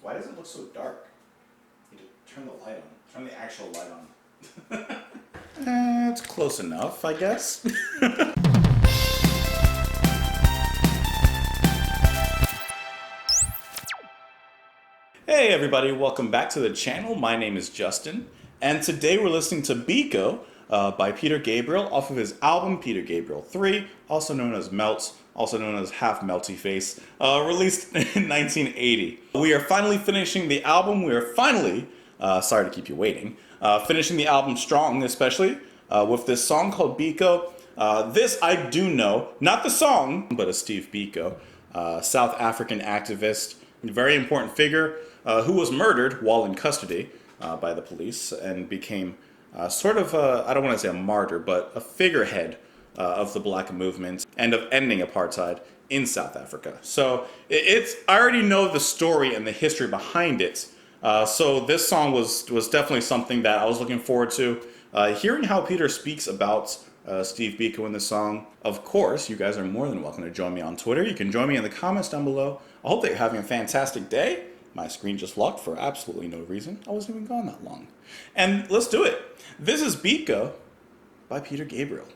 Why does it look so dark? I need to turn the light on. Turn the actual light on. It's close enough, I guess. Hey everybody, welcome back to the channel. My name is Justin, and today we're listening to Biko by Peter Gabriel off of his album Peter Gabriel 3, also known as Melt, also known as Half Melty Face, released in 1980. We are finally finishing the album. We are finally, sorry to keep you waiting, finishing the album strong, especially with this song called Biko. This I do know, not the song, but a Steve Biko, South African activist, very important figure, who was murdered while in custody by the police and became sort of, I don't want to say a martyr, but a figurehead of the black movement and of ending apartheid in South Africa. So I already know the story and the history behind it. So this song was definitely something that I was looking forward to. Hearing how Peter speaks about Steve Biko in this song. Of course, you guys are more than welcome to join me on Twitter. You can join me in the comments down below. I hope that you're having a fantastic day. My screen just locked for absolutely no reason. I wasn't even gone that long. And let's do it. This is Biko by Peter Gabriel.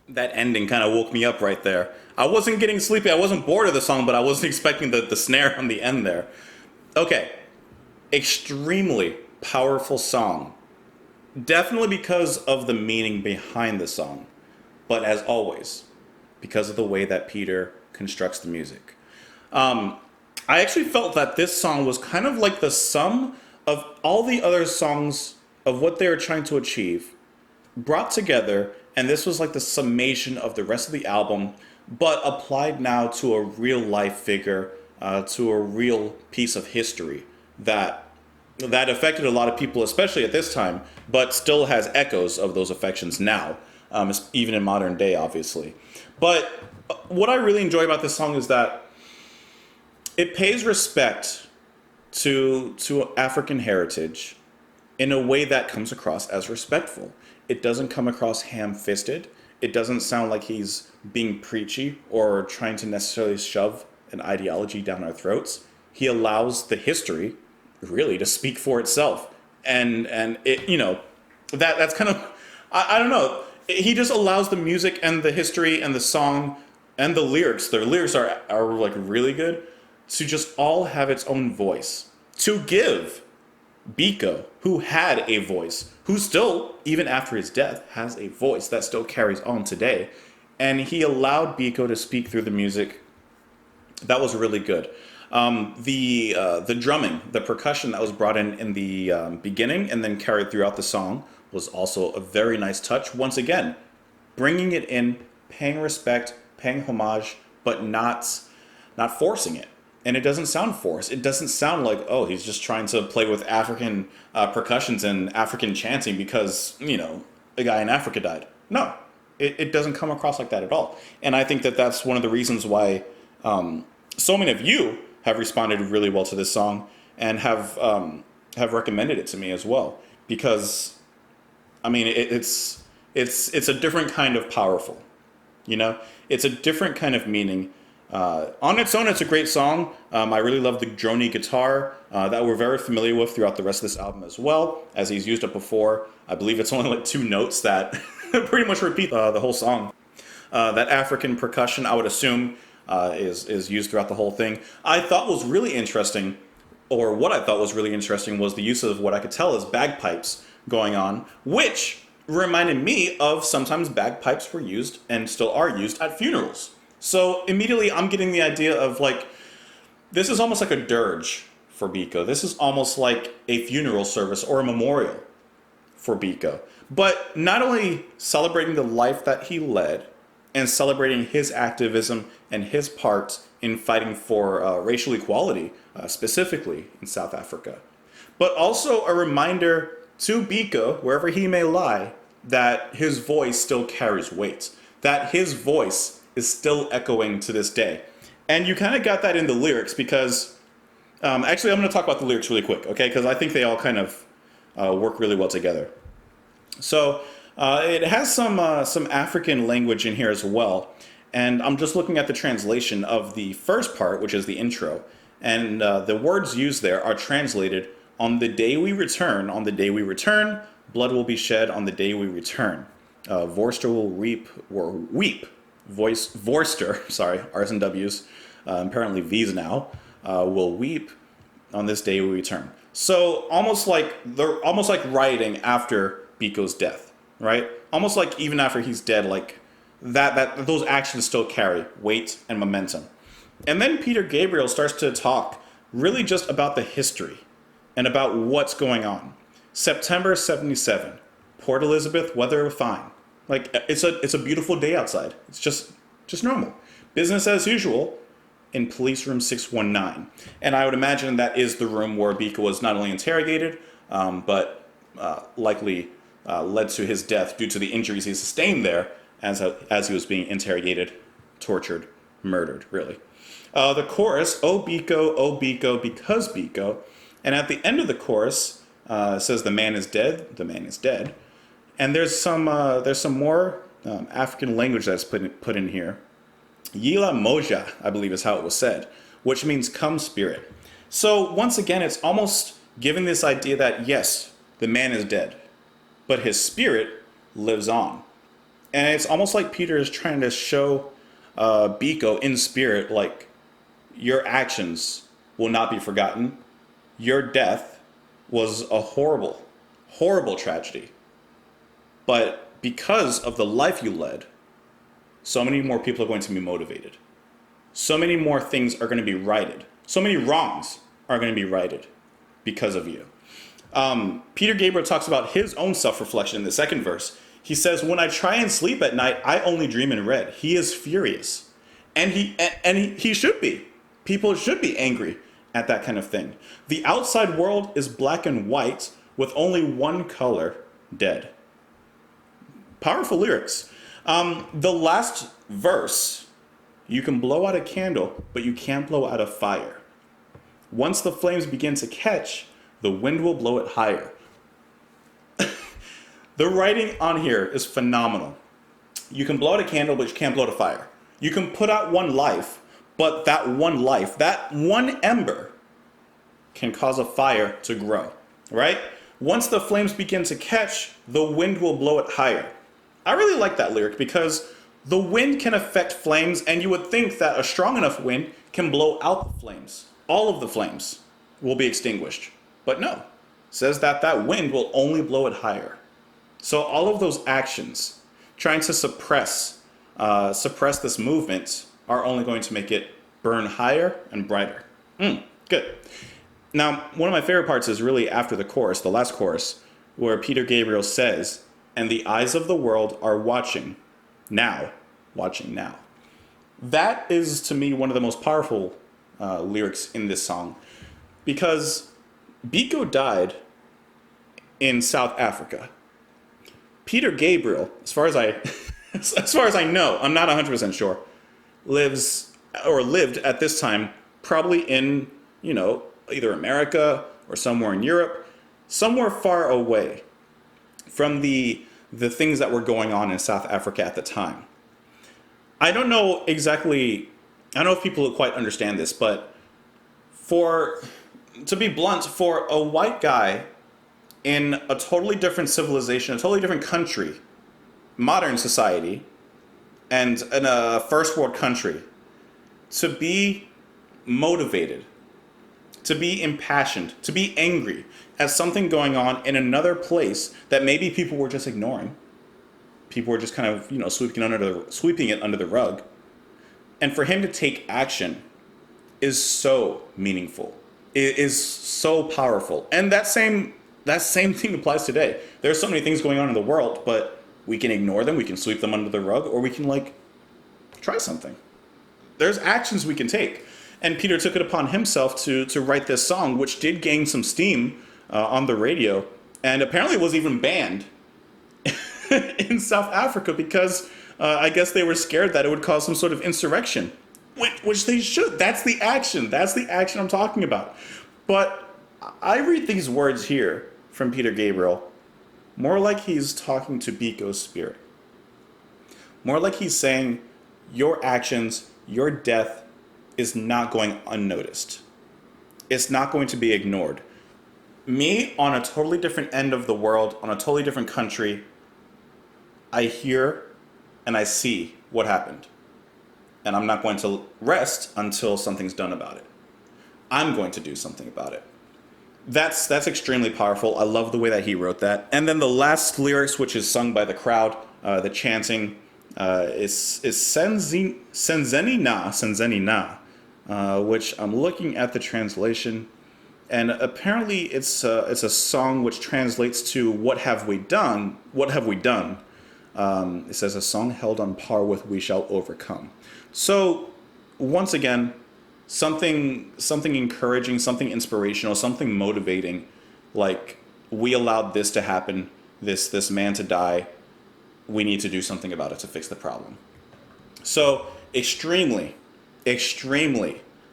That ending kind of woke me up right there. I wasn't getting sleepy. I wasn't bored of the song, but I wasn't expecting the snare on the end there. Okay, extremely powerful song. Definitely because of the meaning behind the song. But as always, because of the way that Peter constructs the music. I actually felt that this song was kind of like the sum of all the other songs of what they were trying to achieve brought together, and this was like the summation of the rest of the album, but applied now to a real life figure, to a real piece of history that affected a lot of people, especially at this time, but still has echoes of those affections now, even in modern day, obviously. But what I really enjoy about this song is that it pays respect to African heritage in a way that comes across as respectful. It doesn't come across ham-fisted. It doesn't sound like he's being preachy or trying to necessarily shove an ideology down our throats. He allows the history really to speak for itself. And it, that's kind of, I don't know. He just allows the music and the history and the song and the lyrics are like really good, to just all have its own voice. To give Biko, who had a voice, who still, even after his death, has a voice that still carries on today. And he allowed Biko to speak through the music. That was really good. The drumming, the percussion that was brought in the beginning and then carried throughout the song was also a very nice touch. Once again, bringing it in, paying respect, paying homage, but not forcing it. And it doesn't sound forced. It doesn't sound like, oh, he's just trying to play with African percussions and African chanting because, a guy in Africa died. No, it doesn't come across like that at all. And I think that that's one of the reasons why so many of you have responded really well to this song and have recommended it to me as well. Because, I mean, it's a different kind of powerful, It's a different kind of meaning. On its own, it's a great song. I really love the drony guitar that we're very familiar with throughout the rest of this album as well, as he's used it before. I believe it's only like 2 notes that pretty much repeat the whole song. That African percussion, I would assume, is used throughout the whole thing. I thought was really interesting, or what I thought was really interesting, was the use of what I could tell is bagpipes going on, which reminded me of sometimes bagpipes were used and still are used at funerals. So immediately I'm getting the idea of like, this is almost like a dirge for Biko. This is almost like a funeral service or a memorial for Biko. But not only celebrating the life that he led and celebrating his activism and his part in fighting for racial equality, specifically in South Africa, but also a reminder to Biko, wherever he may lie, that his voice still carries weight, that his voice is still echoing to this day. And you kind of got that in the lyrics because, actually I'm going to talk about the lyrics really quick, okay? Because I think they all kind of work really well together. So it has some African language in here as well. And I'm just looking at the translation of the first part, which is the intro. And the words used there are translated, on the day we return, blood will be shed on the day we return. Vorster will weep. Vorster, sorry, R's and W's, apparently V's now, will weep on this day we return. So they're almost like rioting after Biko's death, right? Almost like even after he's dead, like that those actions still carry weight and momentum. And then Peter Gabriel starts to talk really just about the history and about what's going on. September 77, Port Elizabeth, weather fine. Like, it's a beautiful day outside. It's just normal. Business as usual in police room 619. And I would imagine that is the room where Biko was not only interrogated, but likely led to his death due to the injuries he sustained there as he was being interrogated, tortured, murdered, really. The chorus, oh Biko, because Biko. And at the end of the chorus, it says, the man is dead, the man is dead. And there's some more African language that's put in here. Yila Moja, I believe is how it was said, which means come spirit. So once again, it's almost giving this idea that yes, the man is dead, but his spirit lives on. And it's almost like Peter is trying to show Biko in spirit, like, your actions will not be forgotten. Your death was a horrible, horrible tragedy. But because of the life you led, so many more people are going to be motivated. So many more things are going to be righted. So many wrongs are going to be righted because of you. Peter Gabriel talks about his own self-reflection in the second verse. He says, when I try and sleep at night, I only dream in red. He is furious. And he should be. People should be angry at that kind of thing. The outside world is black and white with only one color, dead. Powerful lyrics. The last verse, you can blow out a candle, but you can't blow out a fire. Once the flames begin to catch, the wind will blow it higher. The writing on here is phenomenal. You can blow out a candle, but you can't blow out a fire. You can put out one life, but that one ember can cause a fire to grow, right? Once the flames begin to catch, the wind will blow it higher. I really like that lyric because the wind can affect flames, and you would think that a strong enough wind can blow out the flames. All of the flames will be extinguished. But no, it says that that wind will only blow it higher. So all of those actions, trying to suppress this movement, are only going to make it burn higher and brighter. Good. Now, one of my favorite parts is really after the chorus, the last chorus, where Peter Gabriel says, and the eyes of the world are watching now. That is, to me, one of the most powerful lyrics in this song, because Biko in South Africa. Peter Gabriel, as far as I know, I'm not 100% sure, lived at this time probably in, either America or somewhere in Europe, somewhere far away from the things that were going on in South Africa at the time. I don't know if people quite understand this, but to be blunt, for a white guy in a totally different civilization, a totally different country, modern society, and in a first world country, to be motivated, to be impassioned, to be angry at something going on in another place that maybe people were just ignoring. People were just kind of, sweeping it under the rug. And for him to take action is so meaningful. It is so powerful. And that same thing applies today. There's so many things going on in the world, but we can ignore them, we can sweep them under the rug, or we can try something. There's actions we can take. And Peter took it upon himself to write this song, which did gain some steam on the radio, and apparently was even banned in South Africa because I guess they were scared that it would cause some sort of insurrection, which they should. That's the action I'm talking about. But I read these words here from Peter Gabriel more like he's talking to Biko's spirit. More like he's saying, your actions, your death is not going unnoticed. It's not going to be ignored. Me, on a totally different end of the world, on a totally different country, I hear and I see what happened. And I'm not going to rest until something's done about it. I'm going to do something about it. That's extremely powerful. I love the way that he wrote that. And then the last lyrics, which is sung by the crowd, the chanting, is Senzeni na, which I'm looking at the translation, and apparently it's a song which translates to "What have we done? What have we done?" It says a song held on par with "We shall overcome." So once again, something encouraging, something inspirational, something motivating. Like, we allowed this to happen, this man to die. We need to do something about it to fix the problem. So extremely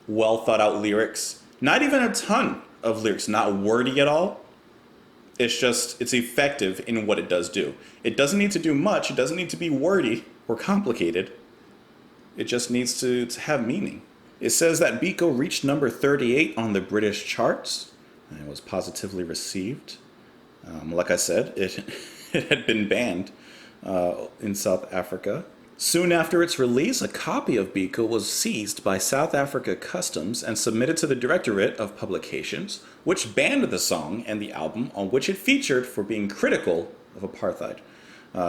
well thought out lyrics. Not even a ton of lyrics, not wordy at all. It's effective in what it does do. It doesn't need to do much. It doesn't need to be wordy or complicated. It just needs to have meaning. It says that Biko reached number 38 on the British charts, and it was positively received. Like I said, it had been banned in South Africa. Soon after its release, a copy of Biko was seized by South Africa Customs and submitted to the Directorate of Publications, which banned the song and the album on which it featured for being critical of apartheid,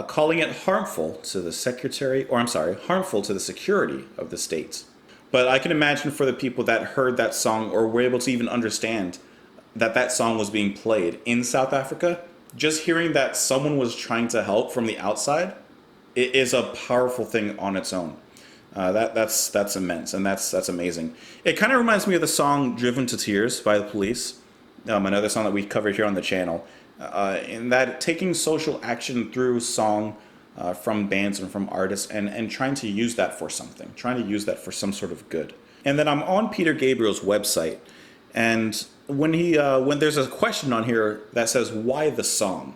calling it harmful to the harmful to the security of the states. But I can imagine for the people that heard that song or were able to even understand that that song was being played in South Africa, just hearing that someone was trying to help from the outside, it is a powerful thing on its own. That's immense, and that's amazing. It kind of reminds me of the song "Driven to Tears" by the Police, another song that we covered here on the channel. In that taking social action through song from bands and from artists, and trying to use that for something, trying to use that for some sort of good. And then I'm on Peter Gabriel's website, and when there's a question on here that says, "Why the song?"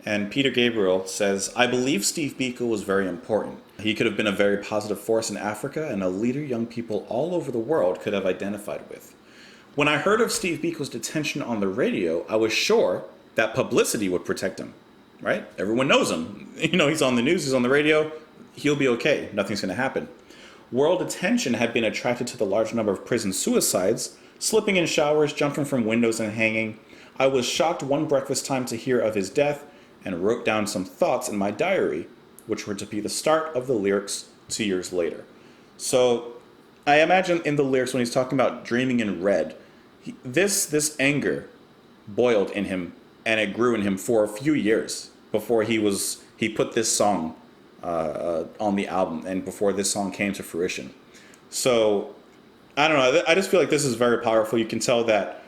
And Peter Gabriel says, "I believe Steve Biko was very important. He could have been a very positive force in Africa and a leader young people all over the world could have identified with. When I heard of Steve Biko's detention on the radio, I was sure that publicity would protect him, right? Everyone knows him. You know, he's on the news, he's on the radio, he'll be okay, nothing's going to happen. World attention had been attracted to the large number of prison suicides, slipping in showers, jumping from windows and hanging. I was shocked one breakfast time to hear of his death and wrote down some thoughts in my diary, which were to be the start of the lyrics 2 years later." So I imagine in the lyrics when he's talking about dreaming in red, this anger boiled in him and it grew in him for a few years before he put this song on the album and before this song came to fruition. So I don't know. I just feel like this is very powerful. You can tell that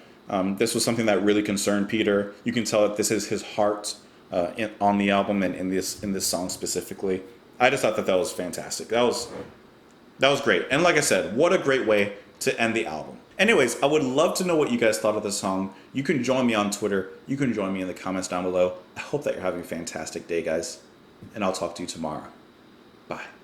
this was something that really concerned Peter. You can tell that this is his heart on the album and in this song specifically. I just thought that was fantastic. That was great. And like I said, what a great way to end the album. Anyways, I would love to know what you guys thought of the song. You can join me on Twitter. You can join me in the comments down below. I hope that you're having a fantastic day, guys. And I'll talk to you tomorrow. Bye.